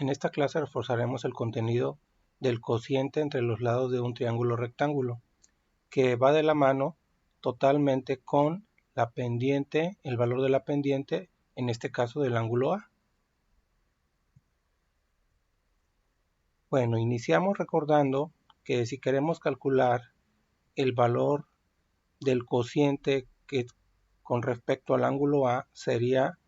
En esta clase reforzaremos el contenido del cociente entre los lados de un triángulo rectángulo, que va de la mano totalmente con la pendiente, el valor de la pendiente, en este caso del ángulo A. Bueno, iniciamos recordando que si queremos calcular el valor del cociente con respecto al ángulo A, sería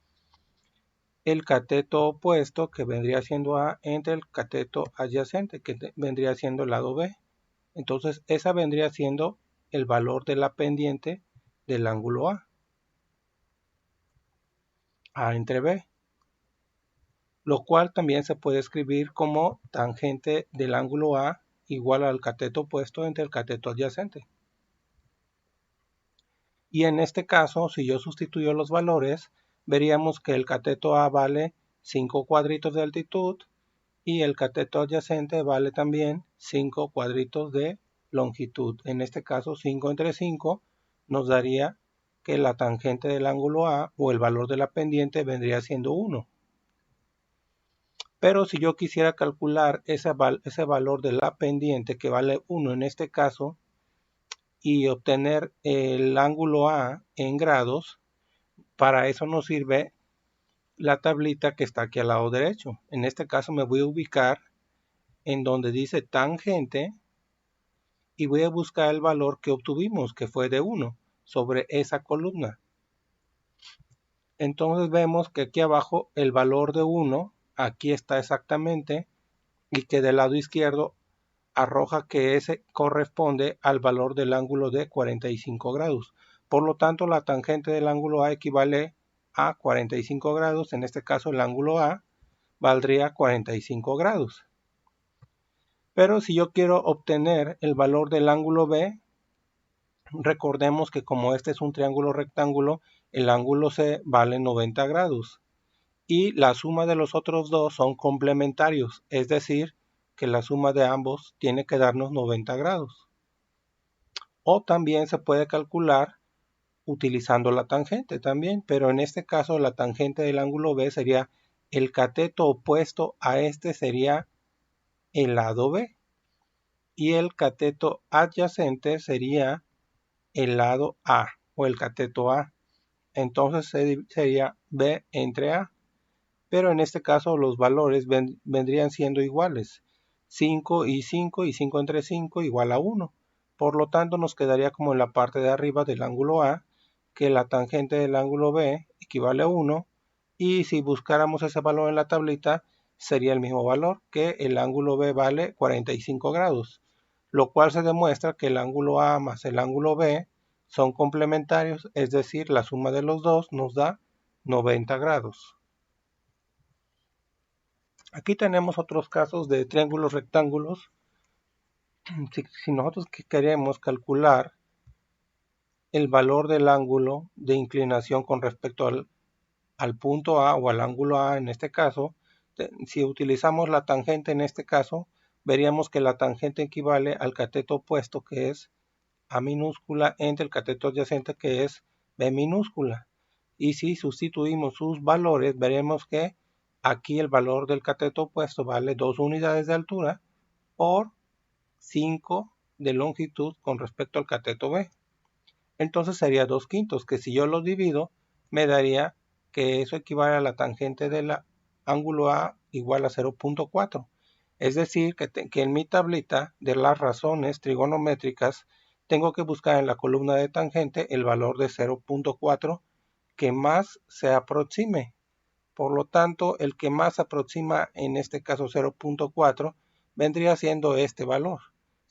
el cateto opuesto, que vendría siendo A, entre el cateto adyacente, que vendría siendo el lado B. Entonces esa vendría siendo el valor de la pendiente del ángulo A entre B, lo cual también se puede escribir como tangente del ángulo A igual al cateto opuesto entre el cateto adyacente. Y en este caso, si yo sustituyo los valores, veríamos que el cateto A vale 5 cuadritos de altitud y el cateto adyacente vale también 5 cuadritos de longitud. En este caso 5 entre 5 nos daría que la tangente del ángulo A o el valor de la pendiente vendría siendo 1. Pero si yo quisiera calcular ese valor de la pendiente, que vale 1 en este caso, y obtener el ángulo A en grados, para eso nos sirve la tablita que está aquí al lado derecho. En este caso me voy a ubicar en donde dice tangente y voy a buscar el valor que obtuvimos, que fue de 1, sobre esa columna. Entonces vemos que aquí abajo el valor de 1, aquí está exactamente, y que del lado izquierdo arroja que ese corresponde al valor del ángulo de 45 grados. Por lo tanto, la tangente del ángulo A equivale a 45 grados. En este caso, el ángulo A valdría 45 grados. Pero si yo quiero obtener el valor del ángulo B, recordemos que como este es un triángulo rectángulo, el ángulo C vale 90 grados. Y la suma de los otros dos son complementarios, es decir, que la suma de ambos tiene que darnos 90 grados. O también se puede calcular utilizando la tangente también, pero en este caso la tangente del ángulo B sería el cateto opuesto a este, sería el lado B. Y el cateto adyacente sería el lado A o el cateto A. Entonces sería B entre A. Pero en este caso los valores vendrían siendo iguales. 5 y 5 y 5 entre 5 igual a 1. Por lo tanto nos quedaría como en la parte de arriba del ángulo A, que la tangente del ángulo B equivale a 1. Y si buscáramos ese valor en la tablita, sería el mismo valor, que el ángulo B vale 45 grados. Lo cual se demuestra que el ángulo A más el ángulo B son complementarios, es decir, la suma de los dos nos da 90 grados. Aquí tenemos otros casos de triángulos rectángulos. Si nosotros queremos calcular el valor del ángulo de inclinación con respecto al punto A o al ángulo A en este caso, si utilizamos la tangente en este caso, veríamos que la tangente equivale al cateto opuesto, que es A minúscula, entre el cateto adyacente, que es B minúscula. Y si sustituimos sus valores, veremos que aquí el valor del cateto opuesto vale 2 unidades de altura por 5 de longitud con respecto al cateto B. Entonces sería 2 quintos, que si yo lo divido, me daría que eso equivale a la tangente del ángulo A igual a 0.4. Es decir, que en mi tablita de las razones trigonométricas tengo que buscar en la columna de tangente el valor de 0.4 que más se aproxime. Por lo tanto, el que más se aproxima, en este caso 0.4, vendría siendo este valor,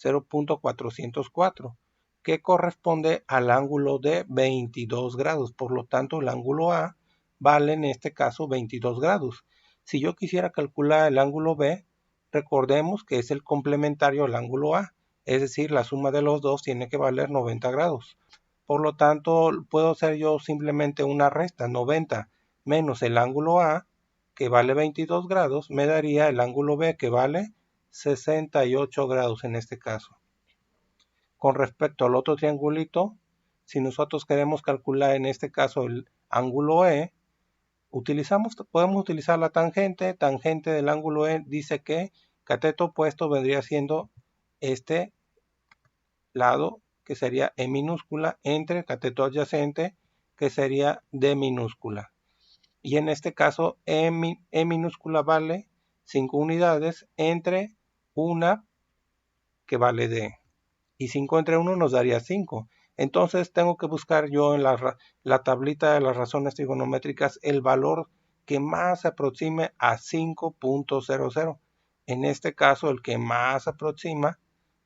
0.404, que corresponde al ángulo de 22 grados. Por lo tanto, el ángulo A vale en este caso 22 grados. Si yo quisiera calcular el ángulo B, recordemos que es el complementario al ángulo A, es decir, la suma de los dos tiene que valer 90 grados. Por lo tanto, puedo hacer yo simplemente una resta, 90 menos el ángulo A, que vale 22 grados, me daría el ángulo B, que vale 68 grados en este caso. Con respecto al otro triangulito, si nosotros queremos calcular en este caso el ángulo E, Podemos utilizar la tangente. Tangente del ángulo E dice que cateto opuesto vendría siendo este lado, que sería E minúscula, entre el cateto adyacente, que sería D minúscula. Y en este caso E minúscula vale 5 unidades entre una que vale D. Y 5 entre 1 nos daría 5. Entonces tengo que buscar yo en la tablita de las razones trigonométricas el valor que más se aproxime a 5.00. En este caso el que más aproxima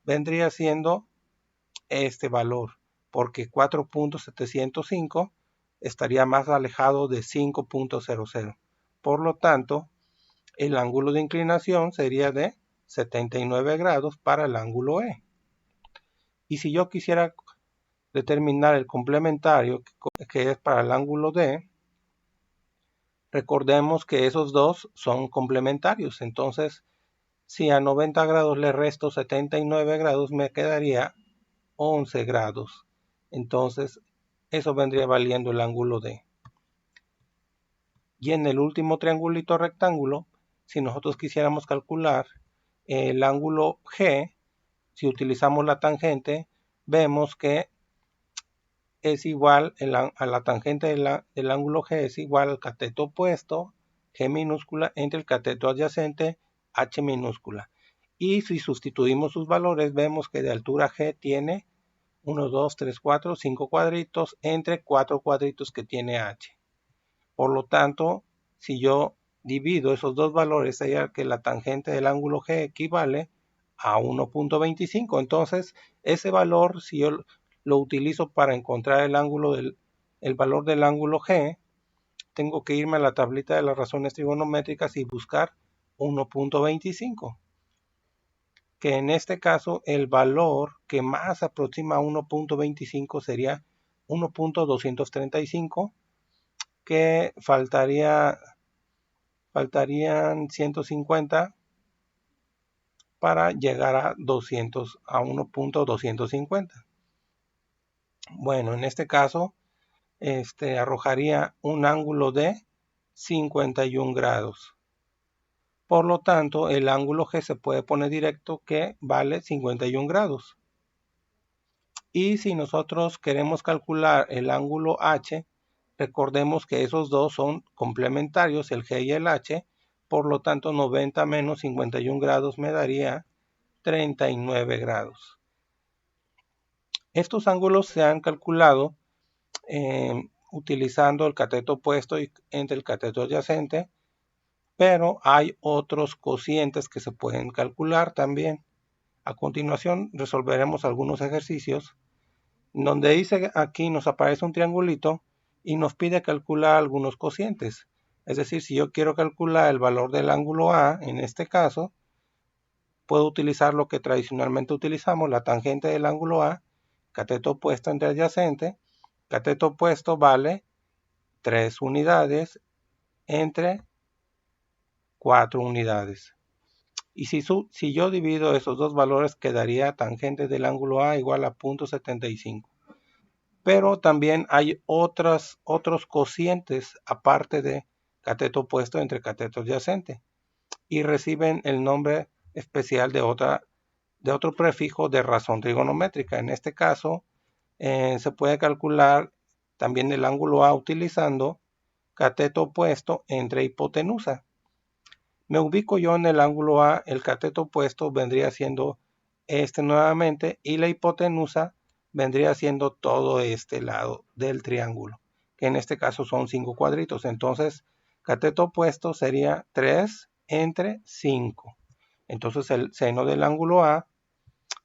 vendría siendo este valor, porque 4.705 estaría más alejado de 5.00. Por lo tanto, el ángulo de inclinación sería de 79 grados para el ángulo E. Y si yo quisiera determinar el complementario, que es para el ángulo D, recordemos que esos dos son complementarios. Entonces, si a 90 grados le resto 79 grados, me quedaría 11 grados. Entonces, eso vendría valiendo el ángulo D. Y en el último triangulito rectángulo, si nosotros quisiéramos calcular el ángulo G, si utilizamos la tangente, vemos que es igual a la tangente del ángulo G es igual al cateto opuesto, G minúscula, entre el cateto adyacente, H minúscula. Y si sustituimos sus valores, vemos que de altura G tiene 1, 2, 3, 4, 5 cuadritos entre 4 cuadritos que tiene H. Por lo tanto, si yo divido esos dos valores, sería que la tangente del ángulo G equivale a 1.25. Entonces, ese valor, si yo lo utilizo para encontrar el valor del ángulo G, tengo que irme a la tablita de las razones trigonométricas y buscar 1.25. Que en este caso el valor que más aproxima a 1.25 sería 1.235, que faltarían 150 para llegar a 1.250. Bueno, en este caso arrojaría un ángulo de 51 grados. Por lo tanto, el ángulo G se puede poner directo que vale 51 grados. Y si nosotros queremos calcular el ángulo H, recordemos que esos dos son complementarios, el G y el H. Por lo tanto, 90 menos 51 grados me daría 39 grados. Estos ángulos se han calculado utilizando el cateto opuesto entre el cateto adyacente, pero hay otros cocientes que se pueden calcular también. A continuación resolveremos algunos ejercicios donde dice aquí nos aparece un triangulito y nos pide calcular algunos cocientes. Es decir, si yo quiero calcular el valor del ángulo A, en este caso, puedo utilizar lo que tradicionalmente utilizamos, la tangente del ángulo A, cateto opuesto entre adyacente. Cateto opuesto vale 3 unidades entre 4 unidades. Y si yo divido esos dos valores, quedaría tangente del ángulo A igual a 0.75. Pero también hay otros cocientes aparte de cateto opuesto entre cateto adyacente y reciben el nombre especial de otro prefijo de razón trigonométrica. En este caso, se puede calcular también el ángulo A utilizando cateto opuesto entre hipotenusa. Me ubico yo en el ángulo A, el cateto opuesto vendría siendo este nuevamente y la hipotenusa vendría siendo todo este lado del triángulo, que en este caso son 5 cuadritos. Entonces, cateto opuesto sería 3 entre 5. Entonces, el seno del ángulo A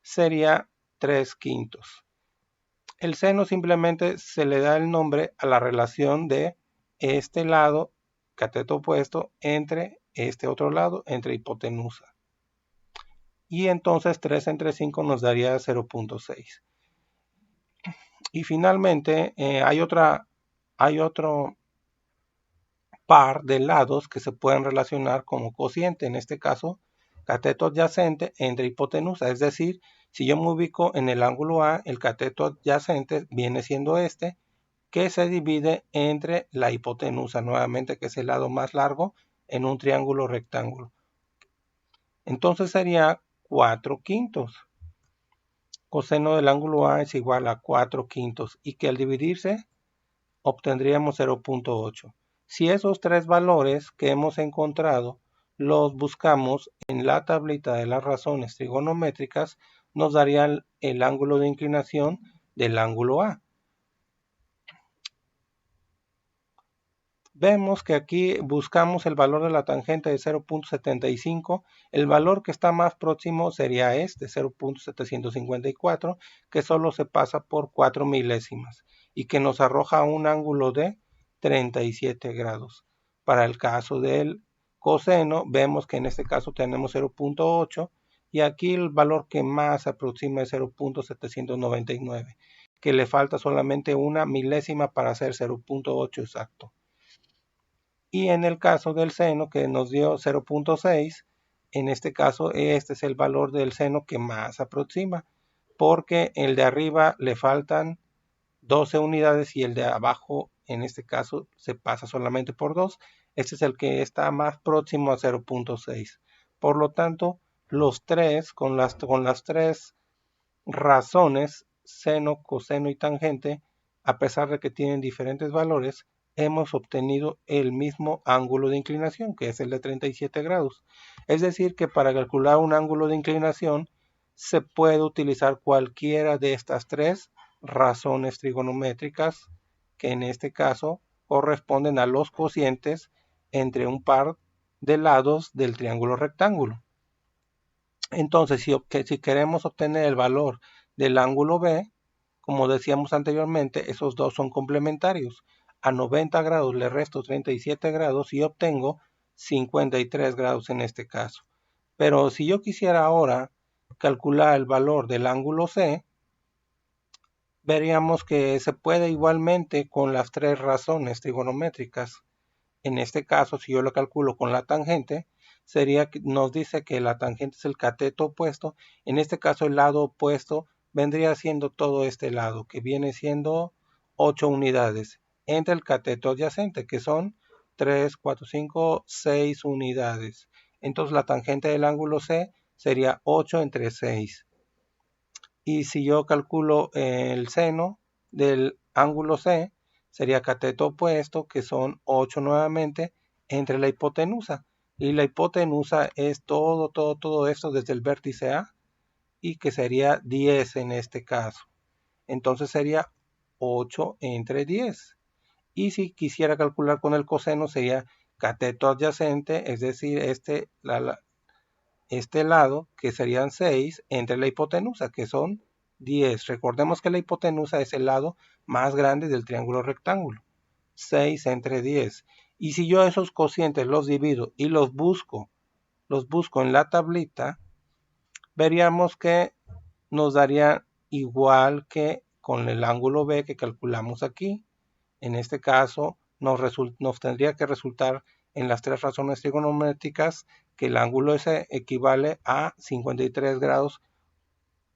sería 3/5. El seno simplemente se le da el nombre a la relación de este lado, cateto opuesto, entre este otro lado, entre hipotenusa. Y entonces 3 entre 5 nos daría 0.6. Y finalmente hay otro par de lados que se pueden relacionar como cociente. En este caso, cateto adyacente entre hipotenusa. Es decir, si yo me ubico en el ángulo A, el cateto adyacente viene siendo este, que se divide entre la hipotenusa, nuevamente, que es el lado más largo en un triángulo rectángulo. Entonces sería 4/5. Coseno del ángulo A es igual a 4/5 y que al dividirse obtendríamos 0.8. Si esos tres valores que hemos encontrado los buscamos en la tablita de las razones trigonométricas, nos darían el ángulo de inclinación del ángulo A. Vemos que aquí buscamos el valor de la tangente de 0.75. El valor que está más próximo sería este, 0.754, que solo se pasa por 4 milésimas y que nos arroja un ángulo de 37 grados. Para el caso del coseno, vemos que en este caso tenemos 0.8 y aquí el valor que más aproxima es 0.799, que le falta solamente una milésima para hacer 0.8 exacto. Y en el caso del seno, que nos dio 0.6, en este caso este es el valor del seno que más aproxima, porque el de arriba le faltan 12 unidades y el de abajo en este caso se pasa solamente por 2. Este es el que está más próximo a 0.6. Por lo tanto, los tres, con las tres razones, seno, coseno y tangente, a pesar de que tienen diferentes valores, hemos obtenido el mismo ángulo de inclinación, que es el de 37 grados. Es decir, que para calcular un ángulo de inclinación se puede utilizar cualquiera de estas tres razones trigonométricas, que en este caso corresponden a los cocientes entre un par de lados del triángulo rectángulo. Entonces, si queremos obtener el valor del ángulo B, como decíamos anteriormente, esos dos son complementarios. A 90 grados le resto 37 grados y obtengo 53 grados en este caso. Pero si yo quisiera ahora calcular el valor del ángulo C, veríamos que se puede igualmente con las tres razones trigonométricas. En este caso, si yo lo calculo con la tangente, nos dice que la tangente es el cateto opuesto. En este caso, el lado opuesto vendría siendo todo este lado, que viene siendo 8 unidades, entre el cateto adyacente, que son 3, 4, 5, 6 unidades. Entonces, la tangente del ángulo C sería 8 entre 6. Y si yo calculo el seno del ángulo C, sería cateto opuesto, que son 8 nuevamente, entre la hipotenusa. Y la hipotenusa es todo esto desde el vértice A, y que sería 10 en este caso. Entonces sería 8 entre 10. Y si quisiera calcular con el coseno, sería cateto adyacente, es decir, este lado, que serían 6, entre la hipotenusa, que son 10. Recordemos que la hipotenusa es el lado más grande del triángulo rectángulo. 6 entre 10. Y si yo esos cocientes los divido y los busco en la tablita, veríamos que nos daría igual que con el ángulo B que calculamos aquí. En este caso nos tendría que resultar en las tres razones trigonométricas que el ángulo S equivale a 53 grados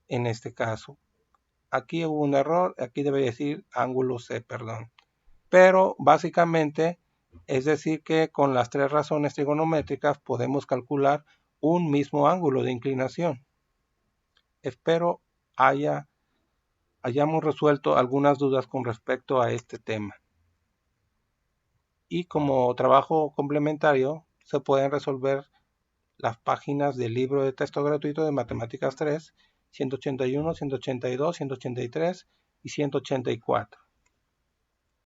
en este caso. Aquí hubo un error, aquí debe decir ángulo C, perdón. Pero básicamente es decir que con las tres razones trigonométricas podemos calcular un mismo ángulo de inclinación. Espero hayamos resuelto algunas dudas con respecto a este tema. Y como trabajo complementario se pueden resolver las páginas del libro de texto gratuito de Matemáticas 3, 181, 182, 183 y 184.